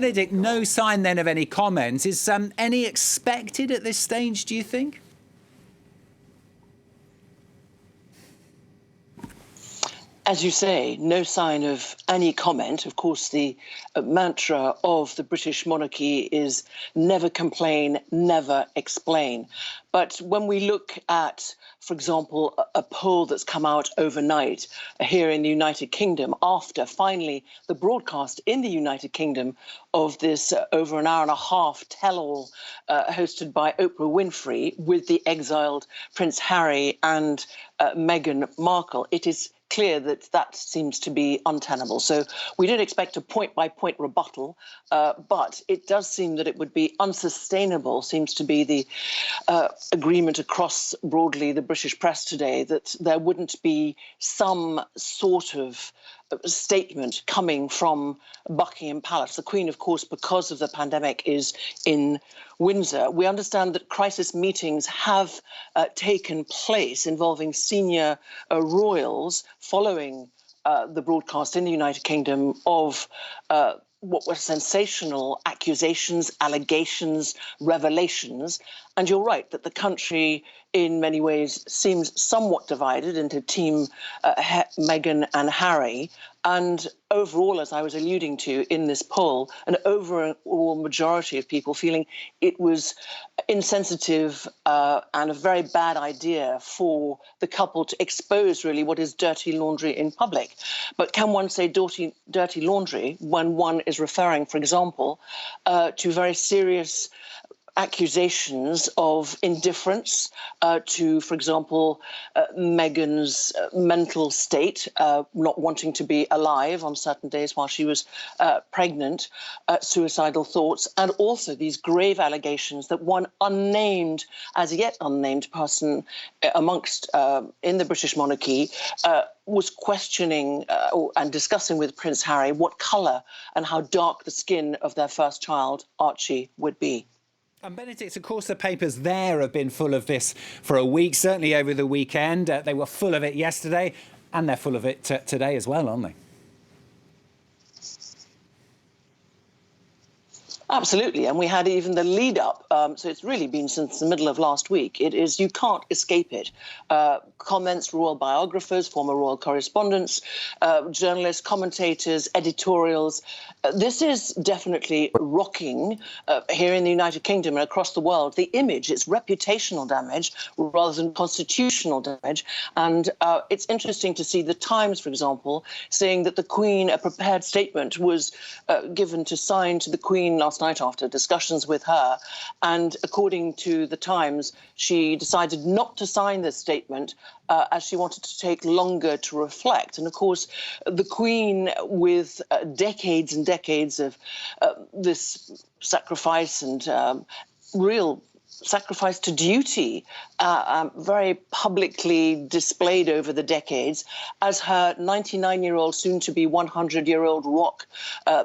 Benedict, no sign then of any comments. Is any expected at this stage, do you think? As you say, no sign of any comment. Of course, the mantra of the British monarchy is never complain, never explain. But when we look at, for example, a poll that's come out overnight here in the United Kingdom after finally the broadcast in the United Kingdom of this over an hour and a half tell-all hosted by Oprah Winfrey with the exiled Prince Harry and Meghan Markle, it is clear that that seems to be untenable. So we didn't expect a point-by-point rebuttal, but it does seem that it would be unsustainable, seems to be the agreement across broadly the British press today, that there wouldn't be some sort of statement coming from Buckingham Palace. The Queen, of course, because of the pandemic, is in Windsor. We understand that crisis meetings have taken place involving senior royals following the broadcast in the United Kingdom of what were sensational accusations, allegations, revelations. And you're right that the country in many ways seems somewhat divided into team Meghan and Harry. And overall, as I was alluding to in this poll, an overall majority of people feeling it was insensitive and a very bad idea for the couple to expose really what is dirty laundry in public. But can one say dirty laundry when one is referring, for example, to very serious accusations of indifference to, for example, Meghan's mental state, not wanting to be alive on certain days while she was pregnant, suicidal thoughts, and also these grave allegations that one unnamed, as yet unnamed person amongst in the British monarchy was questioning and discussing with Prince Harry what colour and how dark the skin of their first child, Archie, would be. And Benedict, of course, the papers there have been full of this for a week, certainly over the weekend. They were full of it yesterday, and they're full of it today as well, aren't they? Absolutely, and we had even the lead up, so it's really been since the middle of last week. It is, you can't escape it. Comments, royal biographers, former royal correspondents, journalists, commentators, editorials. This is definitely rocking here in the United Kingdom and across the world the image. It's reputational damage rather than constitutional damage. And it's interesting to see the Times, for example, saying that the Queen, a prepared statement was given to sign to the Queen last night after discussions with her. And according to the Times, she decided not to sign this statement as she wanted to take longer to reflect. And of course, the Queen, with decades and decades of this sacrifice and real sacrifice to duty, very publicly displayed over the decades, as her 99-year-old, soon-to-be 100-year-old rock,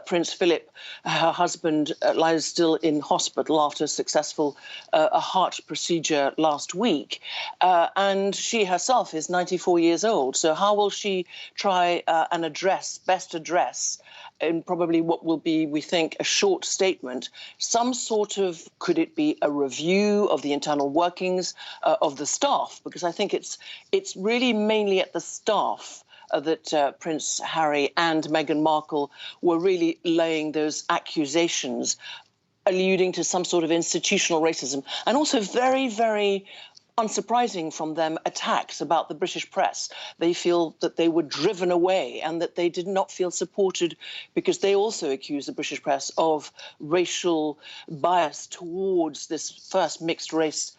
Prince Philip, her husband, lies still in hospital after a successful heart procedure last week. And she herself is 94 years old. So how will she try and best address, in probably what will be, we think, a short statement, some sort of, could it be a review of the internal workings of the staff? Because I think it's really mainly at the staff that Prince Harry and Meghan Markle were really laying those accusations, alluding to some sort of institutional racism, and also very, very unsurprising from them, attacks about the British press. They feel that they were driven away and that they did not feel supported because they also accuse the British press of racial bias towards this first mixed race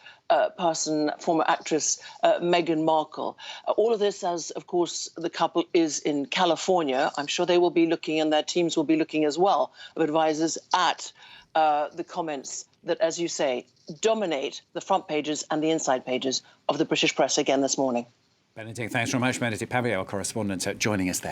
person, former actress Meghan Markle. All of this, as of course the couple is in California, I'm sure they will be looking, and their teams will be looking as well, of advisors at the comments that, as you say, dominate the front pages and the inside pages of the British press again this morning. Benedict, thanks very much. Benedict Paviot, our correspondent, joining us there.